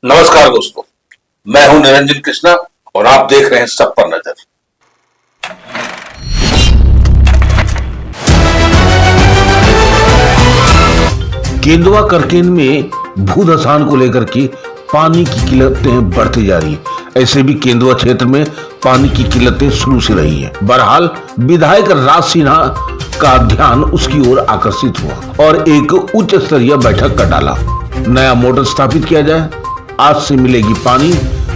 नमस्कार दोस्तों, मैं हूं निरंजन कृष्णा और आप देख रहे हैं सब पर नजर। केंदुआ करकेन में भूधसान को लेकर के पानी की किल्लतें बढ़ती जा रही है। ऐसे भी केंदुआ क्षेत्र में पानी की किल्लतें शुरू से रही है। बहरहाल विधायक राज सिन्हा का ध्यान उसकी ओर आकर्षित हुआ और एक उच्च स्तरीय बैठक कर डाला। नया मोटर स्थापित किया जाए, आज से मिलेगी पानी,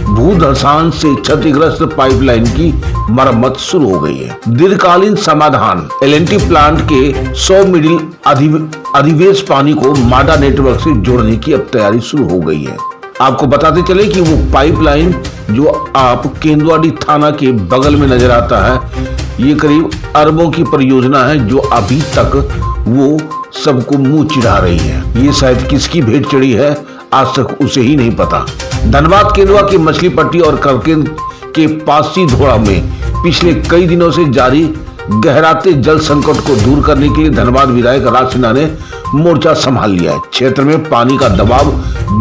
भूधसान से क्षतिग्रस्त पाइपलाइन की मरम्मत शुरू हो गई है। दीर्घकालीन समाधान, एलएनटी प्लांट के 100 मिडिल अधिवेश पानी को माडा नेटवर्क से जोड़ने की अब तैयारी शुरू हो गई है। आपको बताते चले कि वो पाइपलाइन जो आप केंदुआडी थाना के बगल में नजर आता है, ये करीब अरबों की परियोजना है जो अभी तक वो सबको मुंह चिढ़ा रही है। ये शायद किसकी भेंट चढ़ी है, आज तक उसे ही नहीं पता। धनबाद केंदुआ की मछली पट्टी और करकेन के पासी धोड़ा में पिछले कई दिनों से जारी गहराते जल संकट को दूर करने के लिए धनबाद विधायक राज सिन्हा ने मोर्चा संभाल लिया है। क्षेत्र में पानी का दबाव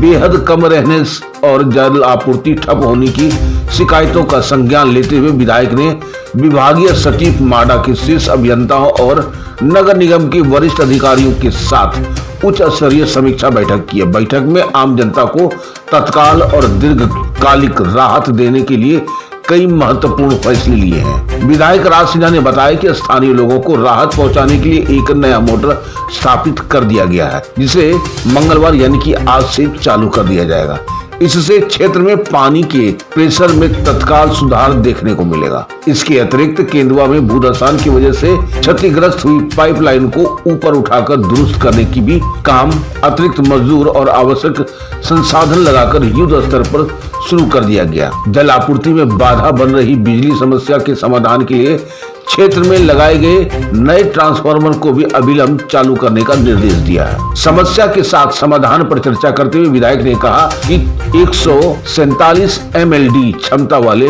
बेहद कम रहने और जल आपूर्ति ठप होने की शिकायतों का संज्ञान लेते हुए विधायक ने विभागीय सचिव, माडा के शीर्ष अभियंताओं और नगर निगम के वरिष्ठ अधिकारियों के साथ उच्च स्तरीय समीक्षा बैठक की है। बैठक में आम जनता को तत्काल और दीर्घकालिक राहत देने के लिए कई महत्वपूर्ण फैसले लिए हैं। विधायक राज सिन्हा ने बताया कि स्थानीय लोगों को राहत पहुंचाने के लिए एक नया मोटर स्थापित कर दिया गया है, जिसे मंगलवार यानी कि आज से चालू कर दिया जाएगा। इससे क्षेत्र में पानी के प्रेशर में तत्काल सुधार देखने को मिलेगा। इसके अतिरिक्त केंदुआ में भूधसान की वजह से क्षतिग्रस्त हुई पाइपलाइन को ऊपर उठाकर दुरुस्त करने की भी काम अतिरिक्त मजदूर और आवश्यक संसाधन लगाकर युद्ध स्तर पर शुरू कर दिया गया। जल आपूर्ति में बाधा बन रही बिजली समस्या के समाधान के लिए क्षेत्र में लगाए गए नए ट्रांसफार्मर को भी अविलंब चालू करने का निर्देश दिया है। समस्या के साथ समाधान पर चर्चा करते हुए विधायक ने कहा कि 147 MLD क्षमता वाले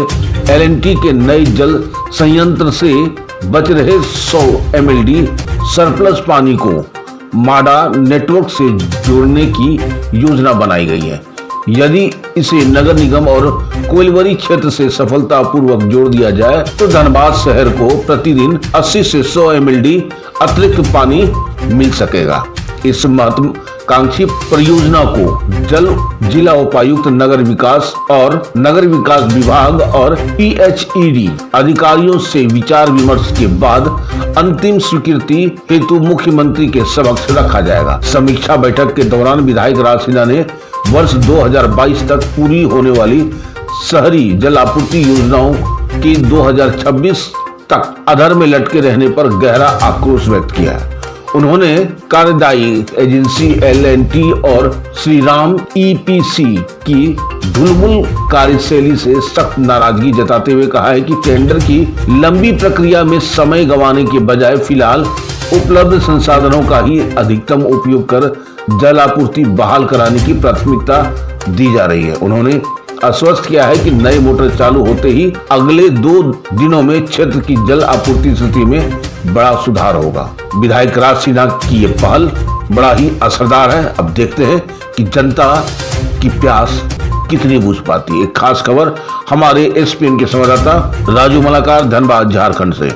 एलएनटी के नए जल संयंत्र से बच रहे 100 MLD सरप्लस पानी को माडा नेटवर्क से जोड़ने की योजना बनाई गई है। यदि इसे नगर निगम और कोइलवरी क्षेत्र से सफलतापूर्वक जोड़ दिया जाए तो धनबाद शहर को प्रतिदिन 80 से 100 MLD अतिरिक्त पानी मिल सकेगा। इस महत्वाकांक्षी परियोजना को जल जिला उपायुक्त नगर विकास विभाग और PHED अधिकारियों से विचार विमर्श के बाद अंतिम स्वीकृति हेतु मुख्यमंत्री के समक्ष रखा जाएगा। समीक्षा बैठक के दौरान विधायक राज सिन्हा ने वर्ष 2022 तक पूरी होने वाली शहरी जल आपूर्ति योजनाओं की 2026 तक अधर में लटके रहने पर गहरा आक्रोश व्यक्त किया है। उन्होंने कार्यदायी एजेंसी LNT और श्रीराम EPC की ढुलमुल कार्यशैली से सख्त नाराजगी जताते हुए कहा है कि टेंडर की लंबी प्रक्रिया में समय गंवाने के बजाय फिलहाल उपलब्ध संसाधनों का ही अधिकतम उपयोग कर जल आपूर्ति बहाल कराने की प्राथमिकता दी जा रही है। उन्होंने आश्वस्त किया है कि नए मोटर चालू होते ही अगले 2 दिनों में क्षेत्र की जल आपूर्ति स्थिति में बड़ा सुधार होगा। विधायक राज सिन्हा की ये पहल बड़ा ही असरदार है। अब देखते हैं कि जनता की प्यास कितनी बुझ पाती है। एक खास खबर हमारे SPN के संवाददाता राजू मलाकार, धनबाद, झारखंड से।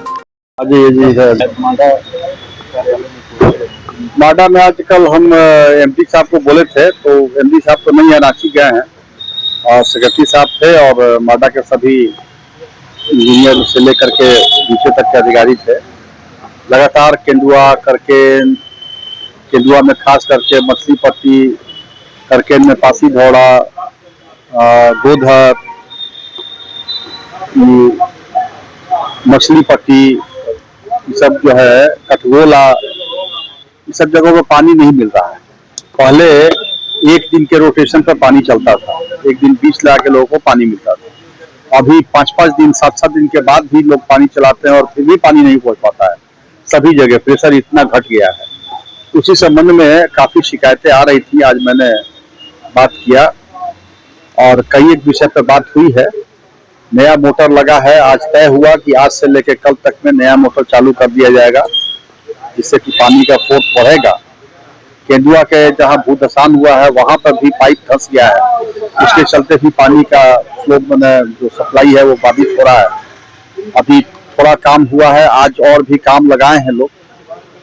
माडा में आजकल हम MP साहब को बोले थे तो MP साहब तो नहीं है, रांची गए हैं और सेक्रेटरी साहब थे और माडा के सभी इंजीनियर से लेकर के नीचे तक के अधिकारी थे। लगातार केंदुआ में खास करके मछली पट्टी, करकेन में पासी धौड़ा, गोधर, मछली पट्टी, सब जो है कटगोला, सब जगहों पर पानी नहीं मिल रहा है। पहले एक दिन के रोटेशन पर पानी चलता था, एक दिन 20 लाख के लोगों को पानी मिलता था। अभी 5-5 दिन 7-7 दिन के बाद भी लोग पानी चलाते हैं और फिर भी पानी नहीं पहुंच पाता है। सभी जगह प्रेशर इतना घट गया है। उसी संबंध में काफी शिकायतें आ रही थी। आज मैंने बात किया और कई एक विषय पर बात हुई है। नया मोटर लगा है, आज तय हुआ कि आज से लेकर कल तक में नया मोटर चालू कर दिया जाएगा, जिससे कि पानी का फोर्स बढ़ेगा। केंदुआ के जहाँ भूधसान हुआ है वहां पर भी पाइप धंस गया है, उसके चलते भी पानी का फ्लो जो सप्लाई है वो बाधित हो रहा है। अभी थोड़ा काम हुआ है, आज और भी काम लगाए हैं लोग,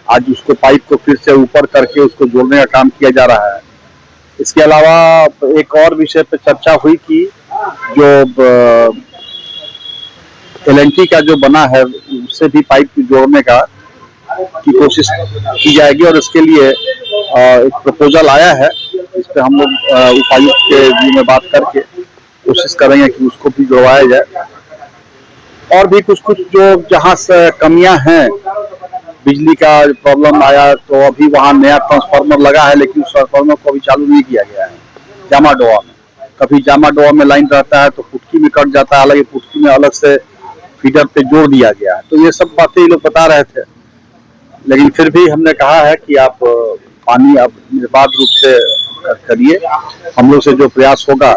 आज उसको पाइप को फिर से ऊपर करके उसको जोड़ने का काम किया जा रहा है। इसके अलावा एक और विषय पे चर्चा हुई कि जो LNT का जो बना है उससे भी पाइप जोड़ने की कोशिश की जाएगी और इसके लिए एक प्रपोजल आया है। इस पे हम लोग उपायुक्त के जी में बात करके कोशिश करेंगे कि उसको भी जोड़वाया जाए। और भी कुछ कुछ जो जहाँ से कमियां हैं, बिजली का प्रॉब्लम आया तो अभी वहाँ नया ट्रांसफार्मर लगा है, लेकिन उस ट्रांसफार्मर को अभी चालू नहीं किया गया है जामाडोआ में। कभी जामाडोआ में लाइन रहता है तो पुटकी में कट जाता है, हालांकि पुटकी में अलग से फीडर पे जोड़ दिया गया है। तो ये सब बातें ये लोग बता रहे थे, लेकिन फिर भी हमने कहा है कि आप पानी आप निर्बाध रूप से करिए। हम लोग से जो प्रयास होगा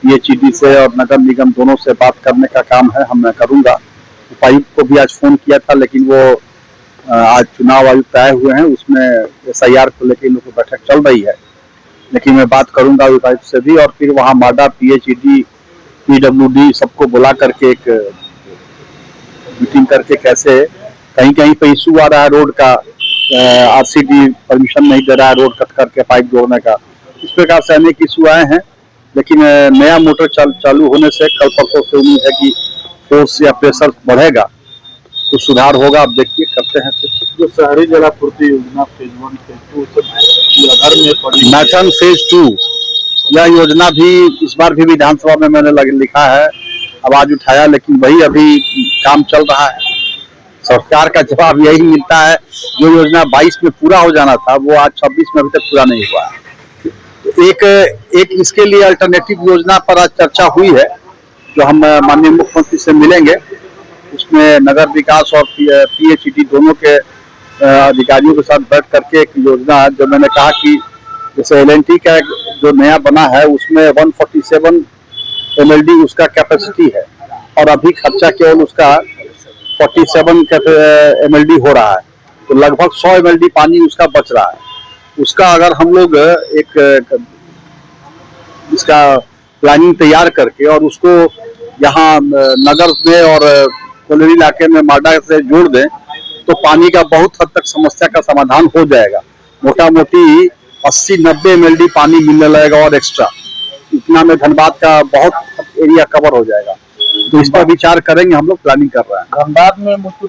PHED से और नगर निगम दोनों से बात करने का काम है, मैं करूंगा। उपायुक्त को भी आज फोन किया था, लेकिन वो आज चुनाव आयुक्त आए हुए हैं, उसमें SIR को लेकर इन लोग की बैठक चल रही है। लेकिन मैं बात करूंगा उपायुक्त से भी, और फिर वहाँ माडा PHED PWD सबको बुला करके एक मीटिंग करके कैसे कहीं कहीं पे इशू आ रहा है रोड का, RCD परमिशन नहीं दे रहा है रोड कट करके पाइप जोड़ने का, इस प्रकार से अनेक इशू आए हैं। लेकिन नया मोटर चालू होने से कल परसों से उम्मीद है कि फोर्स या प्रेशर बढ़ेगा, कुछ सुधार होगा। अब देखिए करते हैं। जो शहरी जलापूर्ति योजना फेज 1 फेज 2 घर में पड़ी मैथन फेज 2 यह योजना भी इस बार भी विधानसभा में मैंने लिखा है, आवाज उठाया, लेकिन वही अभी काम चल रहा है। सरकार का जवाब यही मिलता है, जो योजना 22 में पूरा हो जाना था वो आज 26 में अभी तक पूरा नहीं हुआ। एक इसके लिए अल्टरनेटिव योजना पर आज चर्चा हुई है, जो हम माननीय मुख्यमंत्री से मिलेंगे। उसमें नगर विकास और PHED दोनों के अधिकारियों के साथ बैठ करके एक योजना, जो मैंने कहा कि जैसे LNT का जो नया बना है उसमें 147 MLD उसका कैपेसिटी है, और अभी खर्चा केवल उसका 47 MLD हो रहा है, तो लगभग 100 MLD पानी उसका बच रहा है। उसका अगर हम लोग एक इसका प्लानिंग तैयार करके और उसको यहाँ नगर में और कोलोनी इलाके में माडा से जोड़ दें तो पानी का बहुत हद तक समस्या का समाधान हो जाएगा। मोटा मोटी 80-90 MLD पानी मिलने लगेगा और एक्स्ट्रा, इतना में धनबाद का बहुत एरिया कवर हो जाएगा। तो इस पर विचार करेंगे, हम लोग प्लानिंग कर रहे हैं। धनबाद में मुख्य